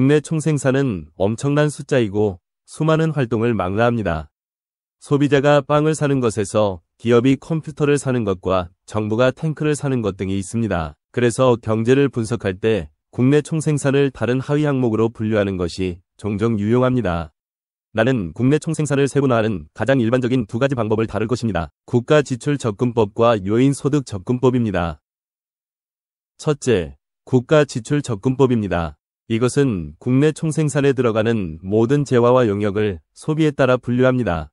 국내 총생산은 엄청난 숫자이고 수많은 활동을 망라합니다. 소비자가 빵을 사는 것에서 기업이 컴퓨터를 사는 것과 정부가 탱크를 사는 것 등이 있습니다. 그래서 경제를 분석할 때 국내 총생산을 다른 하위 항목으로 분류하는 것이 종종 유용합니다. 나는 국내 총생산을 세분화하는 가장 일반적인 두 가지 방법을 다룰 것입니다. 국가지출접근법과 요인소득접근법입니다. 첫째, 국가지출접근법입니다. 이것은 국내 총생산에 들어가는 모든 재화와 용역을 소비에 따라 분류합니다.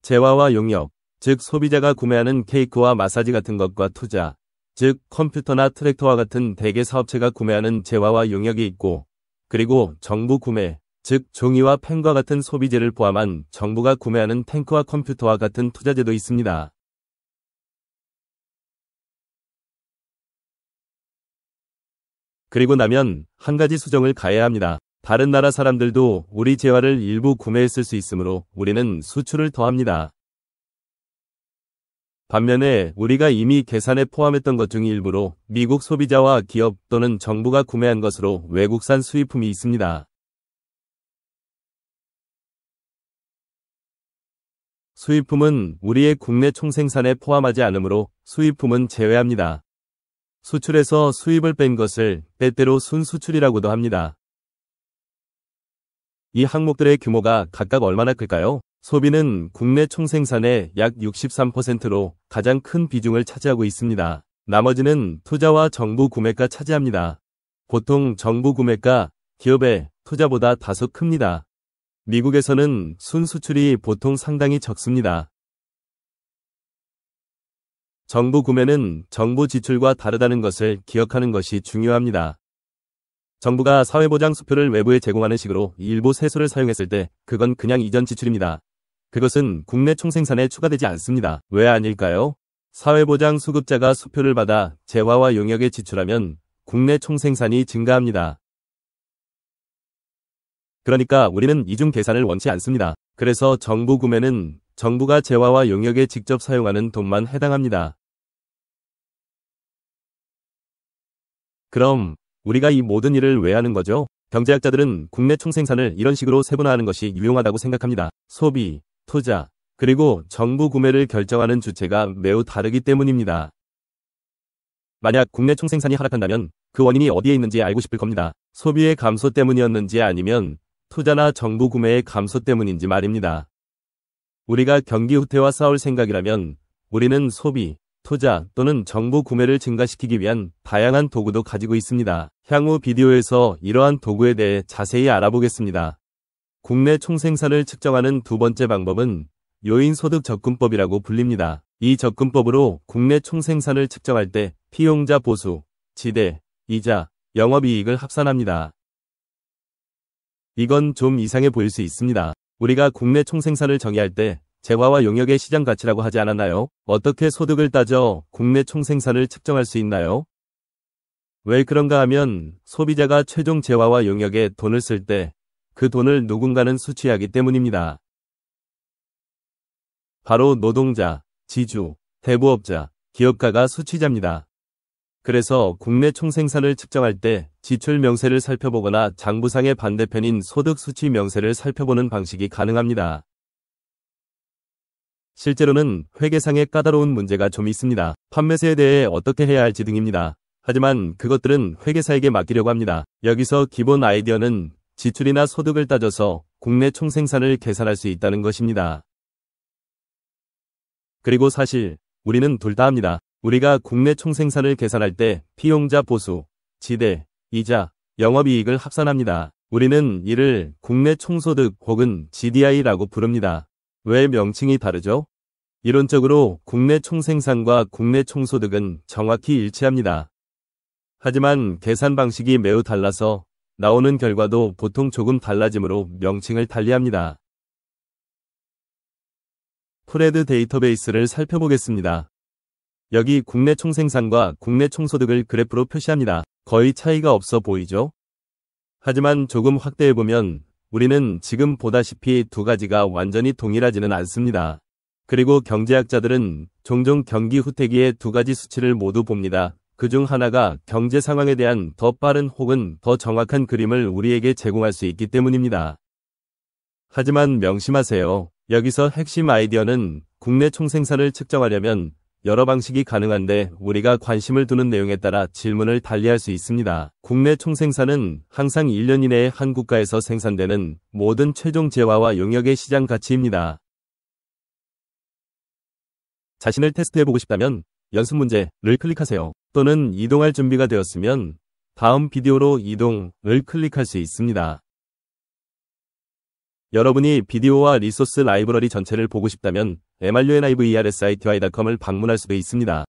재화와 용역, 즉 소비자가 구매하는 케이크와 마사지 같은 것과 투자, 즉 컴퓨터나 트랙터와 같은 대개 사업체가 구매하는 재화와 용역이 있고, 그리고 정부 구매, 즉 종이와 펜과 같은 소비재를 포함한 정부가 구매하는 탱크와 컴퓨터와 같은 투자재도 있습니다. 그리고 나면 한 가지 수정을 가해야 합니다. 다른 나라 사람들도 우리 재화를 일부 구매했을 수 있으므로 우리는 수출을 더합니다. 반면에 우리가 이미 계산에 포함했던 것 중 일부로 미국 소비자와 기업 또는 정부가 구매한 것으로 외국산 수입품이 있습니다. 수입품은 우리의 국내 총생산에 포함하지 않으므로 수입품은 제외합니다. 수출에서 수입을 뺀 것을 때때로 순수출이라고도 합니다. 이 항목들의 규모가 각각 얼마나 클까요? 소비는 국내 총생산의 약 63%로 가장 큰 비중을 차지하고 있습니다. 나머지는 투자와 정부 구매가 차지합니다. 보통 정부 구매가 기업의 투자보다 다소 큽니다. 미국에서는 순수출이 보통 상당히 적습니다. 정부 구매는 정부 지출과 다르다는 것을 기억하는 것이 중요합니다. 정부가 사회보장 수표를 외부에 제공하는 식으로 일부 세수를 사용했을 때 그건 그냥 이전 지출입니다. 그것은 국내 총생산에 추가되지 않습니다. 왜 아닐까요? 사회보장 수급자가 수표를 받아 재화와 용역에 지출하면 국내 총생산이 증가합니다. 그러니까 우리는 이중 계산을 원치 않습니다. 그래서 정부 구매는 정부가 재화와 용역에 직접 사용하는 돈만 해당합니다. 그럼 우리가 이 모든 일을 왜 하는 거죠? 경제학자들은 국내 총생산을 이런 식으로 세분화하는 것이 유용하다고 생각합니다. 소비, 투자, 그리고 정부 구매를 결정하는 주체가 매우 다르기 때문입니다. 만약 국내 총생산이 하락한다면 그 원인이 어디에 있는지 알고 싶을 겁니다. 소비의 감소 때문이었는지 아니면 투자나 정부 구매의 감소 때문인지 말입니다. 우리가 경기 후퇴와 싸울 생각이라면 우리는 소비, 투자 또는 정부 구매를 증가시키기 위한 다양한 도구도 가지고 있습니다. 향후 비디오에서 이러한 도구에 대해 자세히 알아보겠습니다. 국내 총생산을 측정하는 두 번째 방법은 요인소득접근법이라고 불립니다. 이 접근법으로 국내 총생산을 측정할 때 피용자 보수, 지대, 이자, 영업이익을 합산합니다. 이건 좀 이상해 보일 수 있습니다. 우리가 국내 총생산을 정의할 때 재화와 용역의 시장 가치라고 하지 않았나요? 어떻게 소득을 따져 국내 총생산을 측정할 수 있나요? 왜 그런가 하면 소비자가 최종 재화와 용역에 돈을 쓸 때 그 돈을 누군가는 수취하기 때문입니다. 바로 노동자, 지주, 대부업자, 기업가가 수취자입니다. 그래서 국내 총생산을 측정할 때 지출 명세를 살펴보거나 장부상의 반대편인 소득 수취 명세를 살펴보는 방식이 가능합니다. 실제로는 회계상에 까다로운 문제가 좀 있습니다. 판매세에 대해 어떻게 해야 할지 등입니다. 하지만 그것들은 회계사에게 맡기려고 합니다. 여기서 기본 아이디어는 지출이나 소득을 따져서 국내 총생산을 계산할 수 있다는 것입니다. 그리고 사실 우리는 둘 다 합니다. 우리가 국내 총생산을 계산할 때 피용자 보수, 지대, 이자, 영업이익을 합산합니다. 우리는 이를 국내 총소득 혹은 GDI라고 부릅니다. 왜 명칭이 다르죠? 이론적으로 국내 총생산과 국내 총소득은 정확히 일치합니다. 하지만 계산 방식이 매우 달라서 나오는 결과도 보통 조금 달라지므로 명칭을 달리합니다. 프레드 데이터베이스를 살펴보겠습니다. 여기 국내 총생산과 국내 총소득을 그래프로 표시합니다. 거의 차이가 없어 보이죠? 하지만 조금 확대해보면 우리는 지금 보다시피 두 가지가 완전히 동일하지는 않습니다. 그리고 경제학자들은 종종 경기 후퇴기의 두 가지 수치를 모두 봅니다. 그중 하나가 경제 상황에 대한 더 빠른 혹은 더 정확한 그림을 우리에게 제공할 수 있기 때문입니다. 하지만 명심하세요. 여기서 핵심 아이디어는 국내 총생산을 측정하려면 여러 방식이 가능한데 우리가 관심을 두는 내용에 따라 질문을 달리할 수 있습니다. 국내 총생산은 항상 1년 이내에 한 국가에서 생산되는 모든 최종 재화와 용역의 시장 가치입니다. 자신을 테스트해보고 싶다면 연습 문제를 클릭하세요. 또는 이동할 준비가 되었으면 다음 비디오로 이동을 클릭할 수 있습니다. 여러분이 비디오와 리소스 라이브러리 전체를 보고 싶다면 mrunivesity.com을 방문할 수도 있습니다.